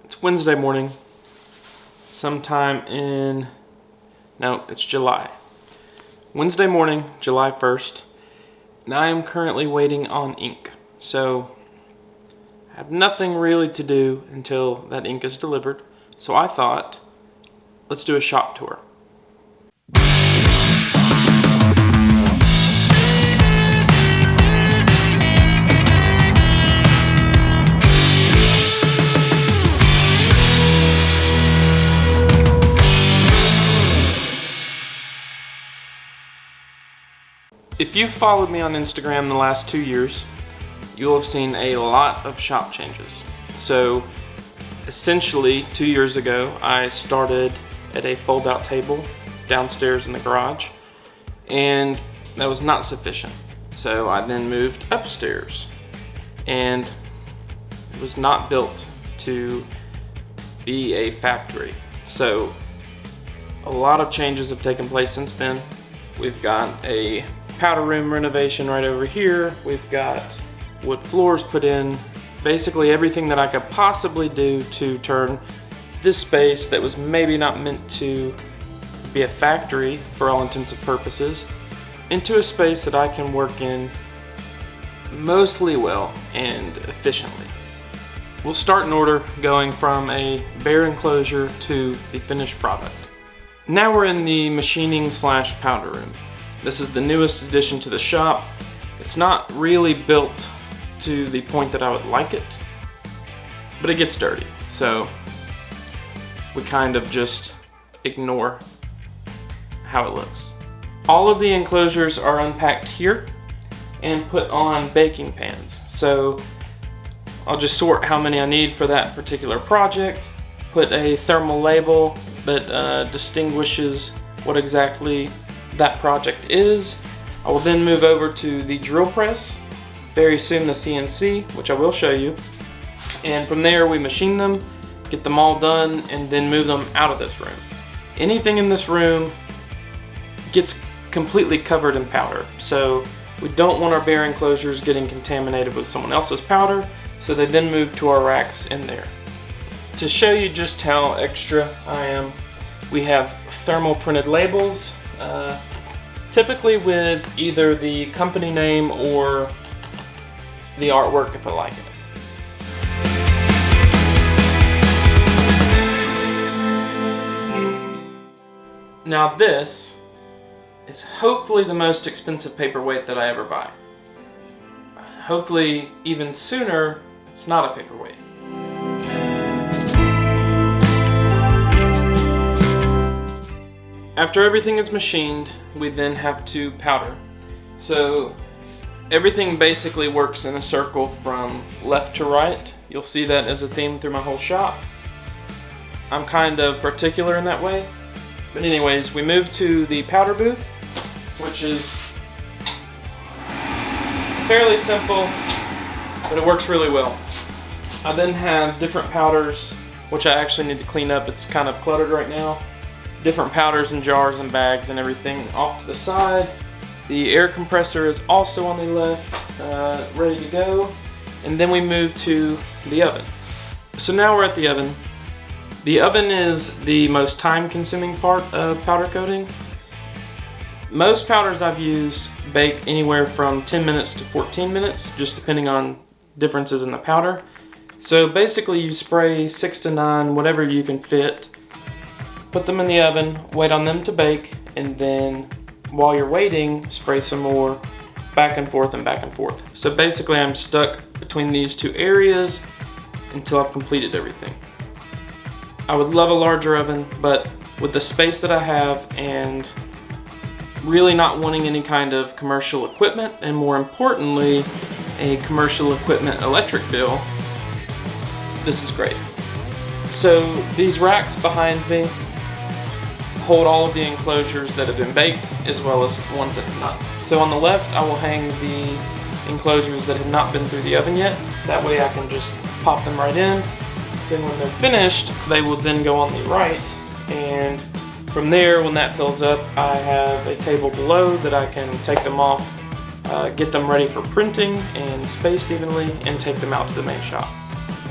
It's Wednesday morning, sometime it's July. Wednesday morning, July 1st, and I am currently waiting on ink. So I have nothing really to do until that ink is delivered. So I thought, let's do a shop tour. If you've followed me on Instagram the last 2 years, you'll have seen a lot of shop changes. So essentially 2 years ago, I started at a fold-out table downstairs in the garage, and that was not sufficient. So I then moved upstairs, and it was not built to be a factory. So a lot of changes have taken place since then. We've got a powder room renovation right over here. We've got wood floors put in. Basically everything that I could possibly do to turn this space that was maybe not meant to be a factory for all intents and purposes into a space that I can work in mostly well and efficiently. We'll start in order, going from a bare enclosure to the finished product. Now we're in the machining / powder room. This is the newest addition to the shop. It's not really built to the point that I would like it, but it gets dirty. So we kind of just ignore how it looks. All of the enclosures are unpacked here and put on baking pans. So I'll just sort how many I need for that particular project, put a thermal label that distinguishes what exactly that project is. I will then move over to the drill press, very soon the CNC, which I will show you, and from there we machine them, get them all done, and then move them out of this room. Anything in this room gets completely covered in powder, so we don't want our bare enclosures getting contaminated with someone else's powder, so they then move to our racks in there. To show you just how extra I am, we have thermal printed labels, typically with either the company name or the artwork if I like it. Now this is hopefully the most expensive paperweight that I ever buy. Hopefully even sooner, it's not a paperweight. After everything is machined, we then have to powder. So everything basically works in a circle from left to right. You'll see that as a theme through my whole shop. I'm kind of particular in that way. But anyways, we move to the powder booth, which is fairly simple, but it works really well. I then have different powders, which I actually need to clean up. It's kind of cluttered right now. Different powders and jars and bags and everything off to the side. The air compressor is also on the left, ready to go. And then we move to the oven. So now we're at the oven. The oven is the most time-consuming part of powder coating. Most powders I've used bake anywhere from 10 minutes to 14 minutes, just depending on differences in the powder. So basically you spray 6 to 9, whatever you can fit, put them in the oven, wait on them to bake, and then while you're waiting, spray some more, back and forth and back and forth. So basically I'm stuck between these two areas until I've completed everything. I would love a larger oven, but with the space that I have and really not wanting any kind of commercial equipment, and more importantly, a commercial equipment electric bill, this is great. So these racks behind me hold all of the enclosures that have been baked as well as ones that have not. So on the left I will hang the enclosures that have not been through the oven yet. That way I can just pop them right in. Then when they're finished, they will then go on the right, and from there, when that fills up, I have a table below that I can take them off, get them ready for printing and spaced evenly, and take them out to the main shop.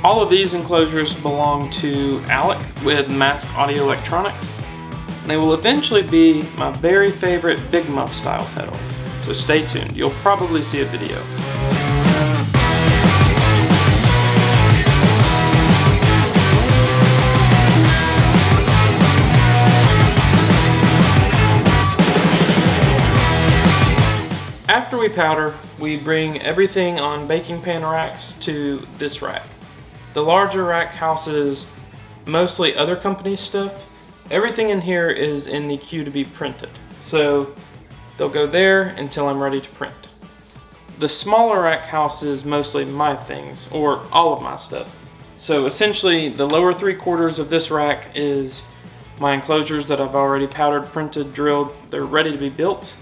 All of these enclosures belong to Alec with Mask Audio Electronics. They will eventually be my very favorite Big Muff style pedal, so stay tuned, you'll probably see a video. After we powder, we bring everything on baking pan racks to this rack. The larger rack houses mostly other companies' stuff. Everything in here is in the queue to be printed, so they'll go there until I'm ready to print. The smaller rack houses mostly my things, or all of my stuff. So essentially, the lower 3/4 of this rack is my enclosures that I've already powdered, printed, drilled, they're ready to be built.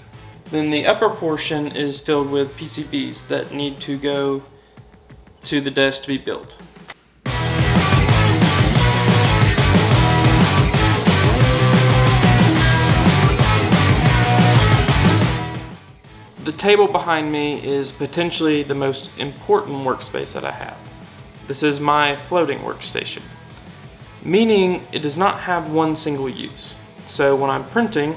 Then the upper portion is filled with PCBs that need to go to the desk to be built. The table behind me is potentially the most important workspace that I have. This is my floating workstation, meaning it does not have one single use. So when I'm printing,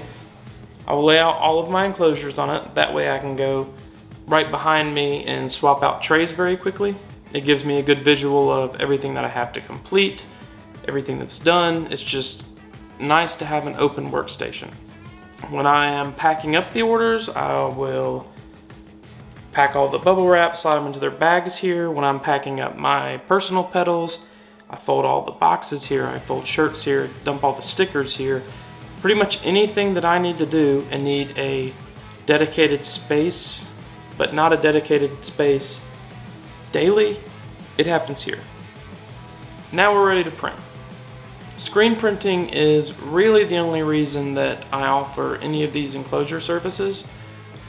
I will lay out all of my enclosures on it. That way I can go right behind me and swap out trays very quickly. It gives me a good visual of everything that I have to complete, everything that's done. It's just nice to have an open workstation. When I am packing up the orders, I will pack all the bubble wrap, slide them into their bags here. When I'm packing up my personal pedals, I fold all the boxes here, I fold shirts here, dump all the stickers here. Pretty much anything that I need to do and need a dedicated space, but not a dedicated space daily, it happens here. Now we're ready to print. Screen printing is really the only reason that I offer any of these enclosure services.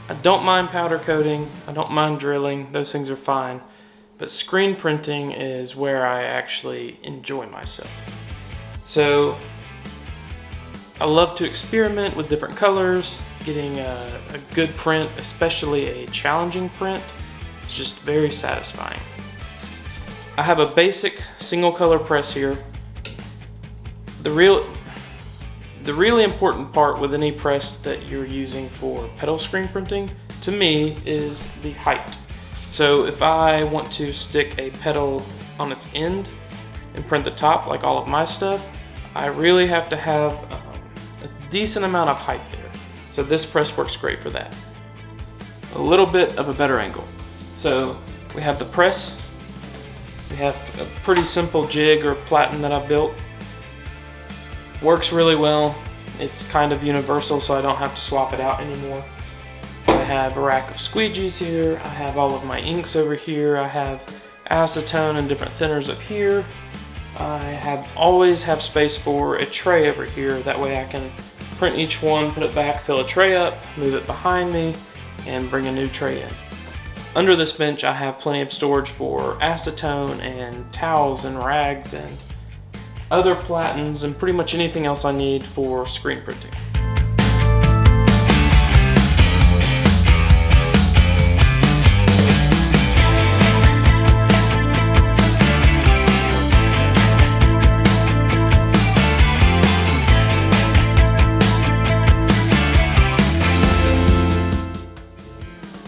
I don't mind powder coating, I don't mind drilling, those things are fine, but screen printing is where I actually enjoy myself. So I love to experiment with different colors. Getting a good print, especially a challenging print, is just very satisfying. I have a basic single color press here. The really important part with any press that you're using for pedal screen printing, to me, is the height. So if I want to stick a pedal on its end and print the top, like all of my stuff, I really have to have a decent amount of height there. So this press works great for that. A little bit of a better angle. So we have the press. We have a pretty simple jig or platen that I built. Works really well. It's kind of universal, so I don't have to swap it out anymore. I have a rack of squeegees here. I have all of my inks over here. I have acetone and different thinners up here. I always have space for a tray over here. That way I can print each one, put it back, fill a tray up, move it behind me, and bring a new tray in. Under this bench I have plenty of storage for acetone and towels and rags and other platens and pretty much anything else I need for screen printing.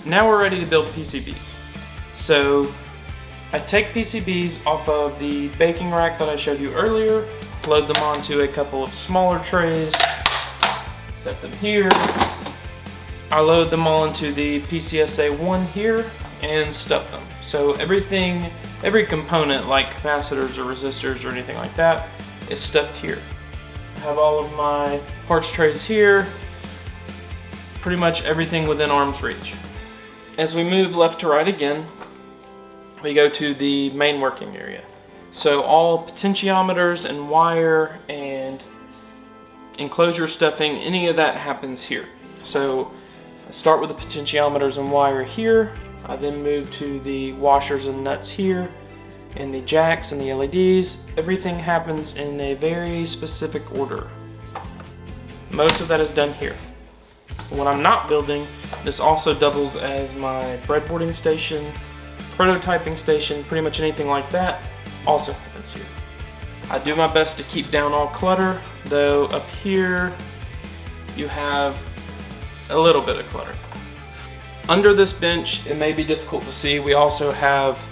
Now we're ready to build PCBs. So I take PCBs off of the baking rack that I showed you earlier, load them onto a couple of smaller trays, set them here. I load them all into the PCSA1 here and stuff them. So every component like capacitors or resistors or anything like that is stuffed here. I have all of my parts trays here, pretty much everything within arm's reach. As we move left to right again, we go to the main working area. So all potentiometers and wire and enclosure stuffing, any of that happens here. So I start with the potentiometers and wire here. I then move to the washers and nuts here, and the jacks and the LEDs. Everything happens in a very specific order. Most of that is done here. When I'm not building, this also doubles as my breadboarding station, prototyping station, pretty much anything like that. also happens here. I do my best to keep down all clutter, though up here you have a little bit of clutter. Under this bench, it may be difficult to see, we also have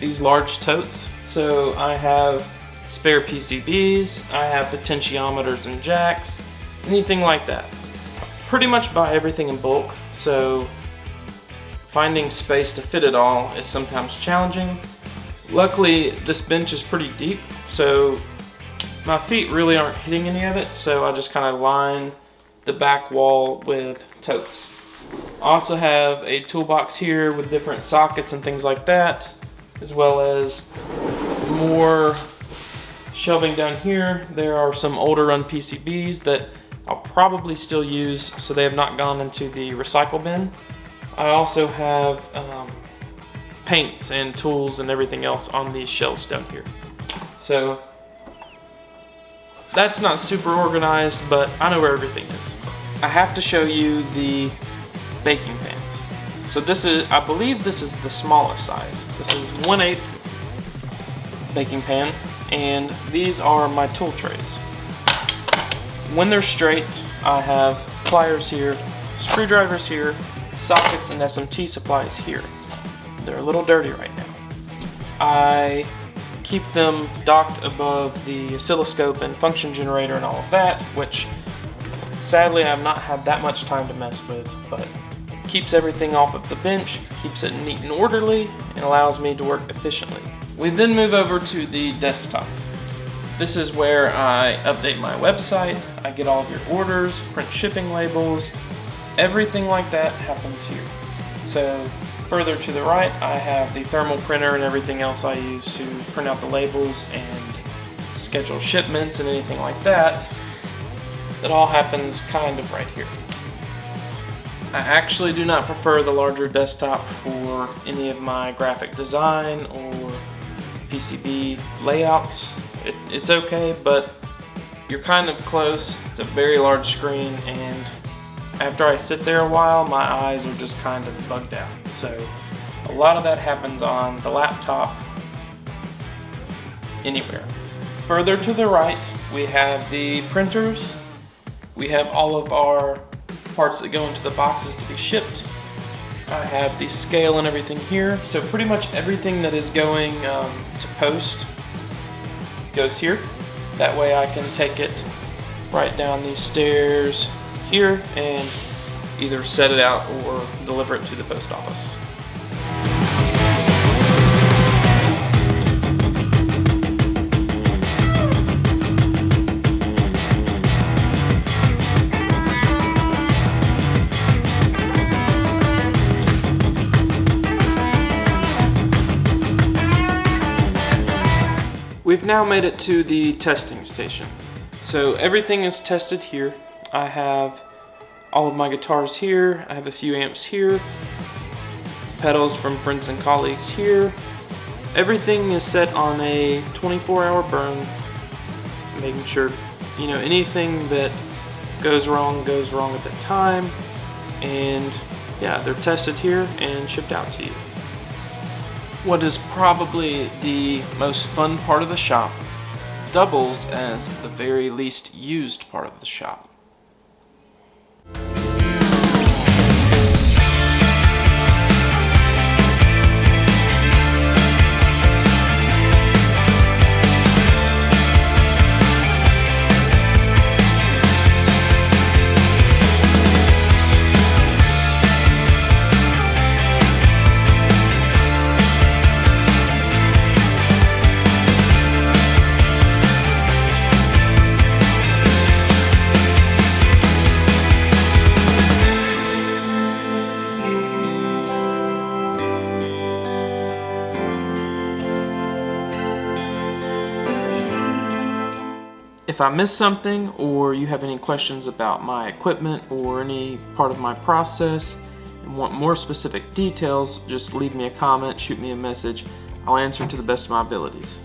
these large totes. So I have spare PCBs, I have potentiometers and jacks, anything like that. I pretty much buy everything in bulk, so finding space to fit it all is sometimes challenging. Luckily, this bench is pretty deep, so my feet really aren't hitting any of it, so I just kind of line the back wall with totes. I also have a toolbox here with different sockets and things like that, as well as more shelving down here. There are some older run PCBs that I'll probably still use, so they have not gone into the recycle bin. I also have paints and tools and everything else on these shelves down here. So that's not super organized, but I know where everything is. I have to show you the baking pans. So this is, I believe this is the smallest size. This is 1/8 baking pan, and these are my tool trays. When they're straight, I have pliers here, screwdrivers here, sockets and SMT supplies here. They're a little dirty right now. I keep them docked above the oscilloscope and function generator and all of that, which sadly I've not had that much time to mess with, but keeps everything off of the bench, keeps it neat and orderly, and allows me to work efficiently. We then move over to the desktop. This is where I update my website, I get all of your orders, print shipping labels, everything like that happens here. So further to the right, I have the thermal printer and everything else I use to print out the labels and schedule shipments and anything like that. That all happens kind of right here. I actually do not prefer the larger desktop for any of my graphic design or PCB layouts. It's okay, but you're kind of close. It's a very large screen, and after I sit there a while, my eyes are just kind of bugged out. So a lot of that happens on the laptop, anywhere. Further to the right, we have the printers. We have all of our parts that go into the boxes to be shipped. I have the scale and everything here. So pretty much everything that is going to post goes here. That way I can take it right down these stairs here and either set it out or deliver it to the post office. We've now made it to the testing station. So everything is tested here. I have all of my guitars here. I have a few amps here. Pedals from friends and colleagues here. Everything is set on a 24-hour burn, making sure, you know, anything that goes wrong at that time. And yeah, they're tested here and shipped out to you. What is probably the most fun part of the shop doubles as the very least used part of the shop. If I missed something, or you have any questions about my equipment or any part of my process and want more specific details, just leave me a comment, shoot me a message. I'll answer to the best of my abilities.